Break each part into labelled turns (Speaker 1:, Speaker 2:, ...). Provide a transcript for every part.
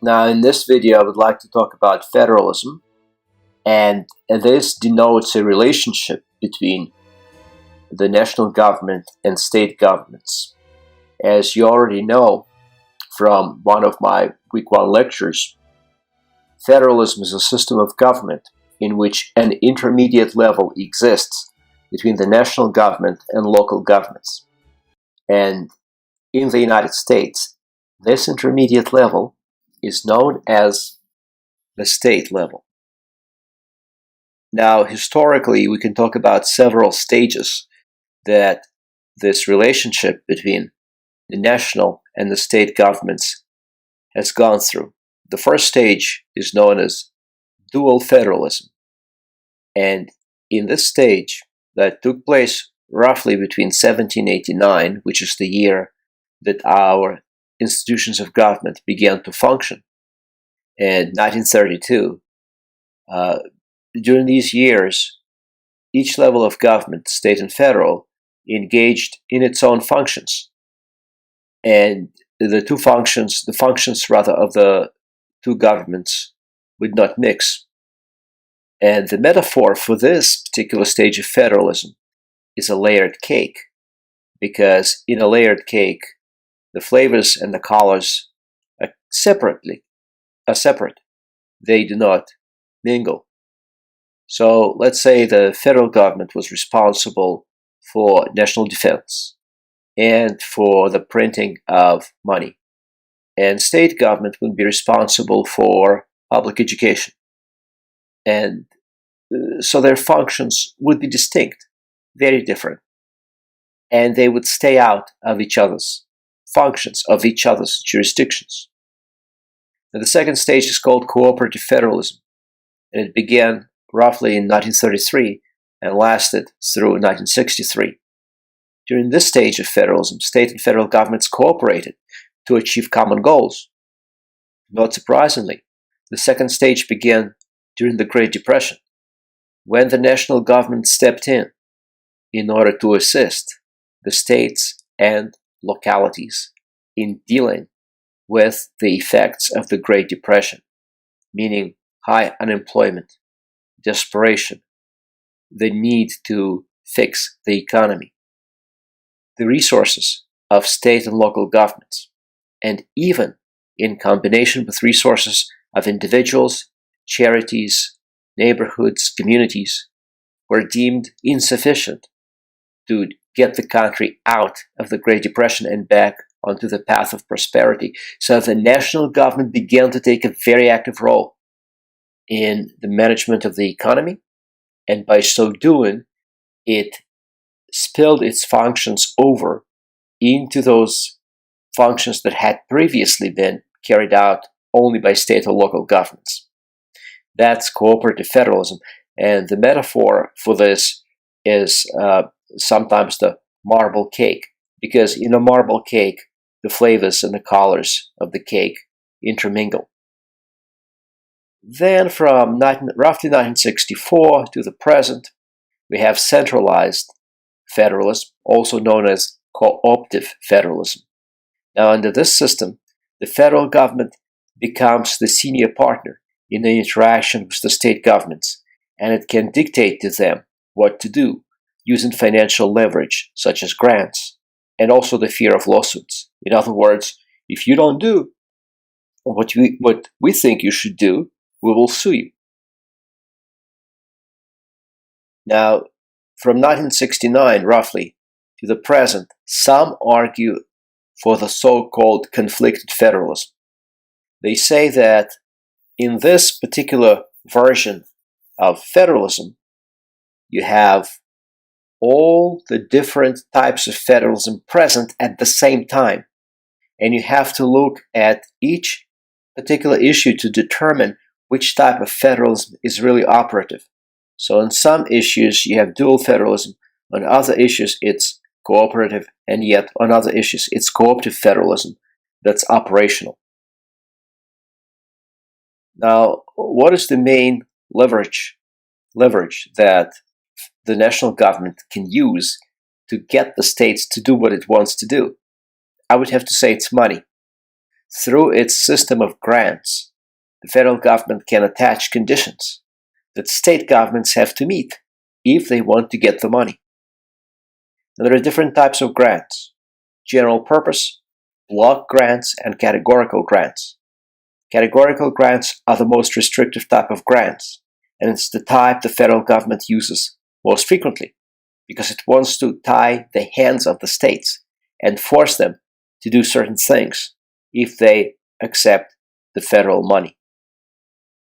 Speaker 1: Now, in this video, I would like to talk about federalism, and this denotes a relationship between the national government and state governments. As you already know from one of my week 1 lectures, federalism is a system of government in which an intermediate level exists between the national government and local governments. And in the United States, this intermediate level is known as the state level. Now, historically, we can talk about several stages that this relationship between the national and the state governments has gone through. The first stage is known as dual federalism. And in this stage, that took place roughly between 1789, which is the year that our institutions of government began to function, and 1932. During these years, each level of government, state and federal, engaged in its own functions. And the functions of the two governments would not mix. And the metaphor for this particular stage of federalism is a layered cake, because in a layered cake, the flavors and the colors are separate. They do not mingle. So let's say the federal government was responsible for national defense and for the printing of money, and state government would be responsible for public education. And so their functions would be distinct, very different, and they would stay out of each other's functions, of each other's jurisdictions. And the second stage is called cooperative federalism, and it began roughly in 1933 and lasted through 1963. During this stage of federalism, state and federal governments cooperated to achieve common goals. Not surprisingly, the second stage began during the Great Depression, when the national government stepped in order to assist the states and localities in dealing with the effects of the Great Depression, meaning high unemployment, desperation, the need to fix the economy, the resources of state and local governments, and even in combination with resources of individuals, charities, neighborhoods, communities, were deemed insufficient to get the country out of the Great Depression and back onto the path of prosperity. So the national government began to take a very active role in the management of the economy, and by so doing, it spilled its functions over into those functions that had previously been carried out only by state or local governments. That's cooperative federalism, and the metaphor for this is sometimes the marble cake, because in a marble cake, the flavors and the colors of the cake intermingle. Then from roughly 1964 to the present, we have centralized federalism, also known as cooperative federalism. Now, under this system, the federal government becomes the senior partner in the interaction with the state governments, and it can dictate to them what to do using financial leverage, such as grants, and also the fear of lawsuits. In other words, if you don't do what we think you should do, we will sue you. Now, from 1969, roughly, to the present, some argue for the so-called conflicted federalism. They say that in this particular version of federalism, you have all the different types of federalism present at the same time, and you have to look at each particular issue to determine which type of federalism is really operative. So on some issues, you have dual federalism. On other issues, it's cooperative. And yet on other issues, it's cooperative federalism that's operational. Now, what is the main leverage that the national government can use to get the states to do what it wants to do? I would have to say it's money. Through its system of grants, the federal government can attach conditions that state governments have to meet if they want to get the money. And there are different types of grants: general purpose, block grants, and categorical grants. Categorical grants are the most restrictive type of grants, and it's the type the federal government uses most frequently because it wants to tie the hands of the states and force them to do certain things if they accept the federal money.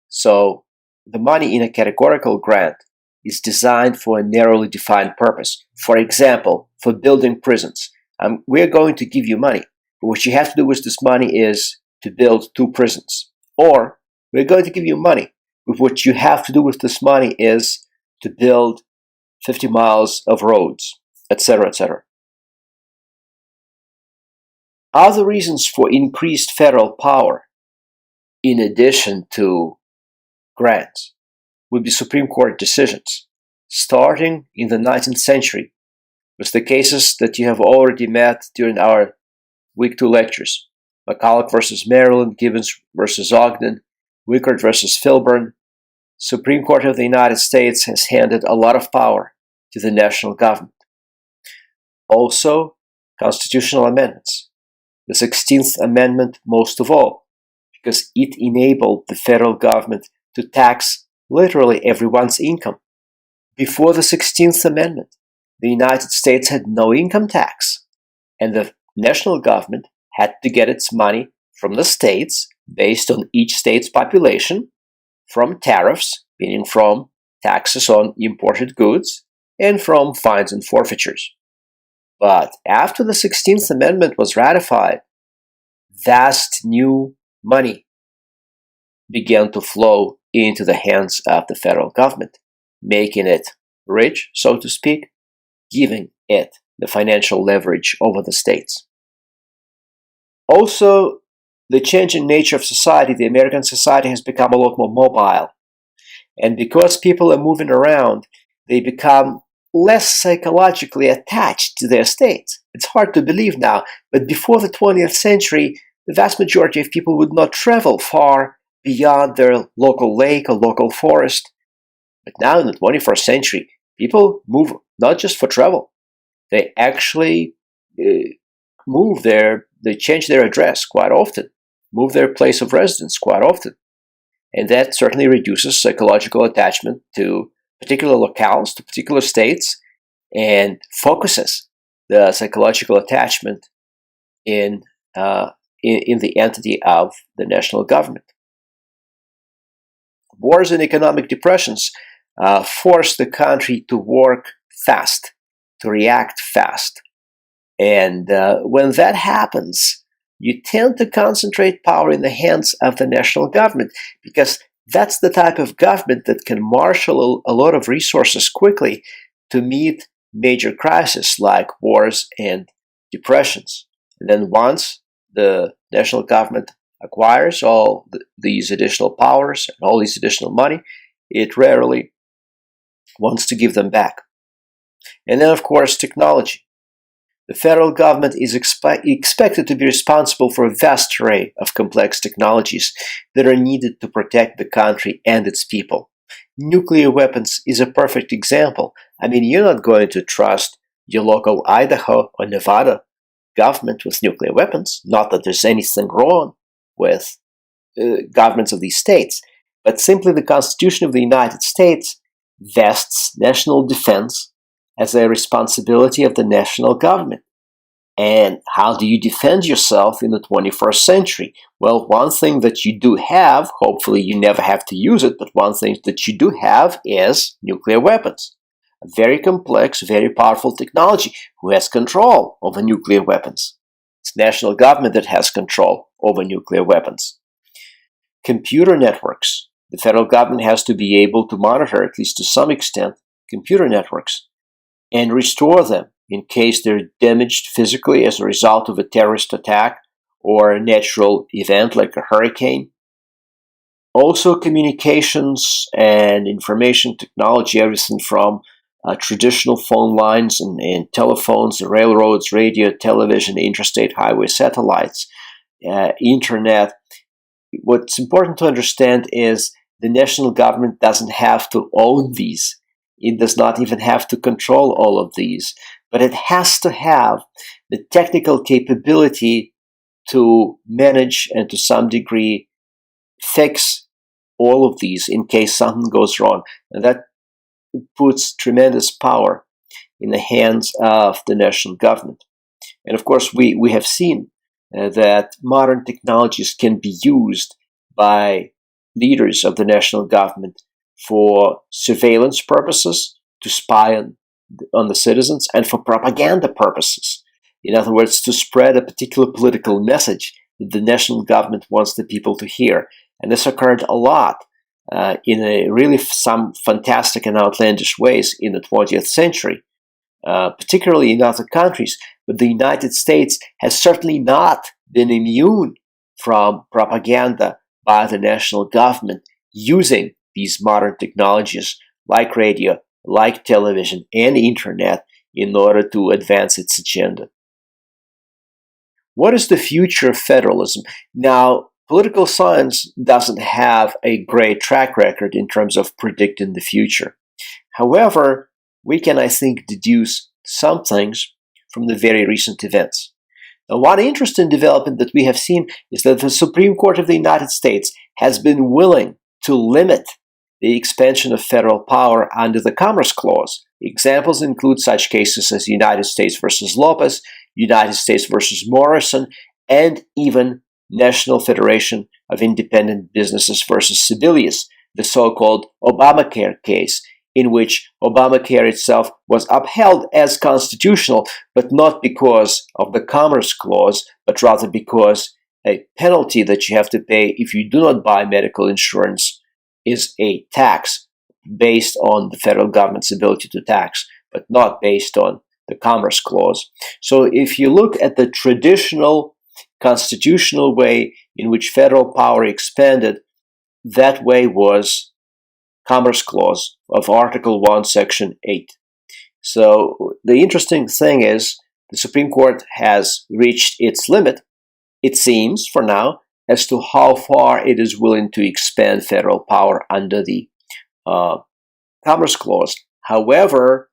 Speaker 1: So the money in a categorical grant is designed for a narrowly defined purpose. For example, for building prisons. We're going to give you money, but what you have to do with this money is to build 2 prisons. Or we're going to give you money, but what you have to do with this money is to build 50 miles of roads, etc., etc. Other reasons for increased federal power, in addition to grants, would be Supreme Court decisions, starting in the 19th century, with the cases that you have already met during our Week 2 lectures: McCulloch versus Maryland, Gibbons versus Ogden, Wickard versus Filburn. Supreme Court of the United States has handed a lot of power to the national government. Also, constitutional amendments. The 16th Amendment most of all, because it enabled the federal government to tax literally everyone's income. Before the 16th Amendment, the United States had no income tax, and the national government had to get its money from the states based on each state's population, from tariffs, meaning from taxes on imported goods, and from fines and forfeitures. But after the 16th Amendment was ratified, vast new money began to flow into the hands of the federal government, making it rich, so to speak, giving it the financial leverage over the states. Also, the changing nature of society, the American society has become a lot more mobile. And because people are moving around, they become less psychologically attached to their states. It's hard to believe now, but before the 20th century, the vast majority of people would not travel far beyond their local lake or local forest. But now in the 21st century, people move not just for travel. They actually they change their address quite often, move their place of residence quite often. And that certainly reduces psychological attachment to particular locales, to particular states, and focuses the psychological attachment in the entity of the national government. Wars and economic depressions force the country to work fast, to react fast. And when that happens, you tend to concentrate power in the hands of the national government, because that's the type of government that can marshal a lot of resources quickly to meet major crises like wars and depressions. And then once the national government acquires all these additional powers and all these additional money, it rarely wants to give them back. And then, of course, technology. The federal government is expected to be responsible for a vast array of complex technologies that are needed to protect the country and its people. Nuclear weapons is a perfect example. I mean, you're not going to trust your local Idaho or Nevada government with nuclear weapons. Not that there's anything wrong with governments of these states, but simply the Constitution of the United States vests national defense as a responsibility of the national government. And how do you defend yourself in the 21st century? Well, one thing that you do have, hopefully you never have to use it, but one thing that you do have is nuclear weapons. A very complex, very powerful technology. Who has control over nuclear weapons? It's the national government that has control over nuclear weapons. Computer networks. The federal government has to be able to monitor, at least to some extent, computer networks and restore them in case they're damaged physically as a result of a terrorist attack or a natural event like a hurricane. Also, communications and information technology, everything from traditional phone lines and telephones, railroads, radio, television, interstate highway satellites, internet. What's important to understand is the national government doesn't have to own these. It does not even have to control all of these, but it has to have the technical capability to manage and to some degree fix all of these in case something goes wrong. And that puts tremendous power in the hands of the national government. And of course, we have seen that modern technologies can be used by leaders of the national government for surveillance purposes, to spy on the citizens, and for propaganda purposes. In other words, to spread a particular political message that the national government wants the people to hear. And this occurred a lot in really some fantastic and outlandish ways in the 20th century, particularly in other countries. But the United States has certainly not been immune from propaganda by the national government using these modern technologies like radio, like television, and internet in order to advance its agenda. What is the future of federalism? Now, political science doesn't have a great track record in terms of predicting the future. However, we can, I think, deduce some things from the very recent events. Now, one interesting development that we have seen is that the Supreme Court of the United States has been willing to limit the expansion of federal power under the Commerce Clause. Examples include such cases as United States versus Lopez, United States versus Morrison, and even National Federation of Independent Businesses versus Sebelius, the so-called Obamacare case, in which Obamacare itself was upheld as constitutional, but not because of the Commerce Clause, but rather because a penalty that you have to pay if you do not buy medical insurance is a tax based on the federal government's ability to tax, but not based on the Commerce Clause. So if you look at the traditional constitutional way in which federal power expanded, that way was Commerce Clause of Article 1, Section 8. So the interesting thing is the Supreme Court has reached its limit, it seems, for now, as to how far it is willing to expand federal power under the Commerce Clause. However,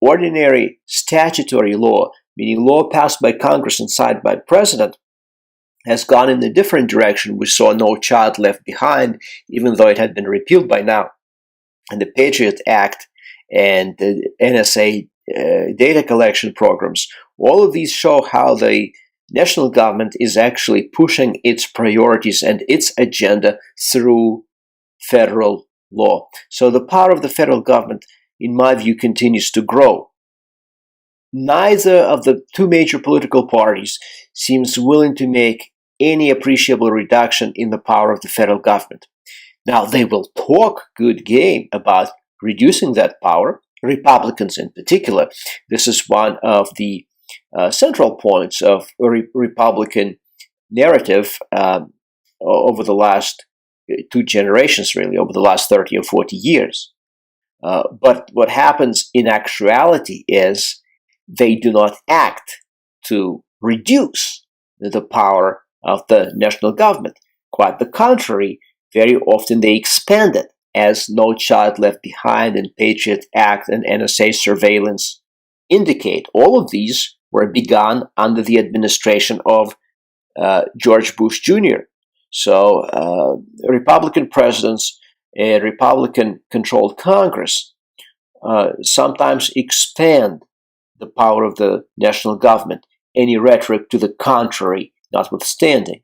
Speaker 1: ordinary statutory law, meaning law passed by Congress and signed by the President, has gone in a different direction. We saw No Child Left Behind, even though it had been repealed by now. And the Patriot Act and the NSA data collection programs, all of these show how the national government is actually pushing its priorities and its agenda through federal law. So the power of the federal government, in my view, continues to grow. Neither of the two major political parties seems willing to make any appreciable reduction in the power of the federal government. Now, they will talk good game about reducing that power, Republicans in particular. This is one of the central points of Republican narrative over the last two generations, really, over the last 30 or 40 years. But what happens in actuality is they do not act to reduce the power of the national government. Quite the contrary, very often they expand it, as No Child Left Behind and Patriot Act and NSA surveillance indicate. All of these were begun under the administration of George Bush Jr. So Republican presidents, a Republican-controlled Congress sometimes expand the power of the national government, any rhetoric to the contrary notwithstanding.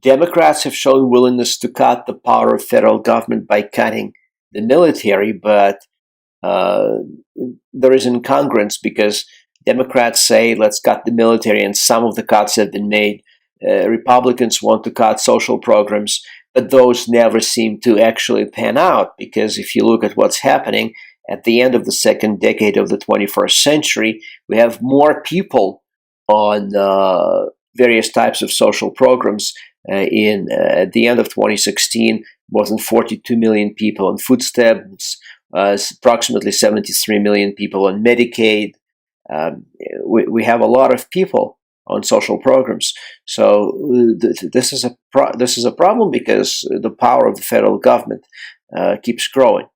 Speaker 1: Democrats have shown willingness to cut the power of federal government by cutting the military, but there is incongruence because Democrats say, let's cut the military, and some of the cuts have been made. Republicans want to cut social programs, but those never seem to actually pan out, because if you look at what's happening at the end of the second decade of the 21st century, we have more people on various types of social programs. At the end of 2016, more than 42 million people on food stamps, approximately 73 million people on Medicaid. We have a lot of people on social programs. So this is a problem because the power of the federal government keeps growing.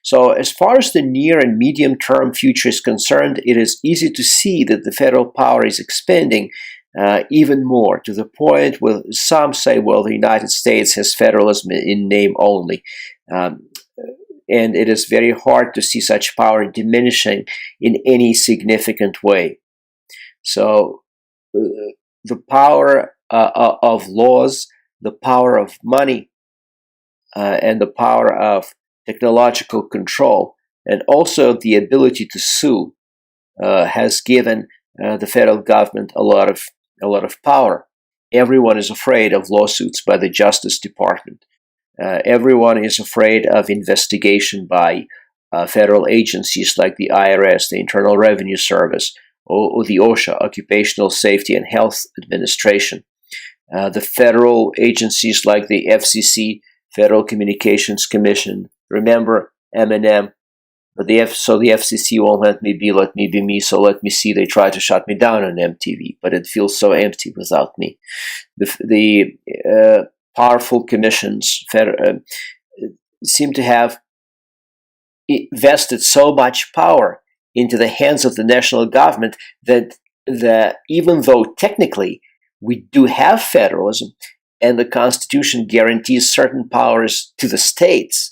Speaker 1: So as far as the near and medium term future is concerned, it is easy to see that the federal power is expanding even more, to the point where some say, well, the United States has federalism in name only. And it is very hard to see such power diminishing in any significant way. So the power of laws, the power of money, and the power of technological control, and also the ability to sue, has given the federal government a lot of power. Everyone is afraid of lawsuits by the Justice Department. Everyone is afraid of investigation by federal agencies like the IRS, the Internal Revenue Service, or the OSHA, Occupational Safety and Health Administration. The federal agencies like the FCC, Federal Communications Commission. Remember Eminem? But the FCC won't let me be me, so let me see. They try to shut me down on MTV, but it feels so empty without me. The powerful commissions seem to have vested so much power into the hands of the national government that even though technically we do have federalism and the Constitution guarantees certain powers to the states,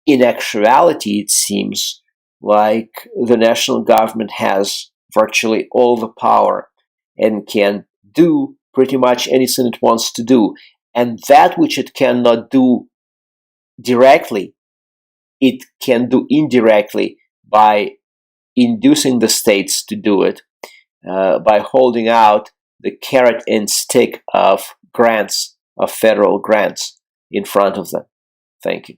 Speaker 1: in actuality, it seems like the national government has virtually all the power and can do pretty much anything it wants to do. And that which it cannot do directly, it can do indirectly by inducing the states to do it, by holding out the carrot and stick of grants, of federal grants, in front of them. Thank you.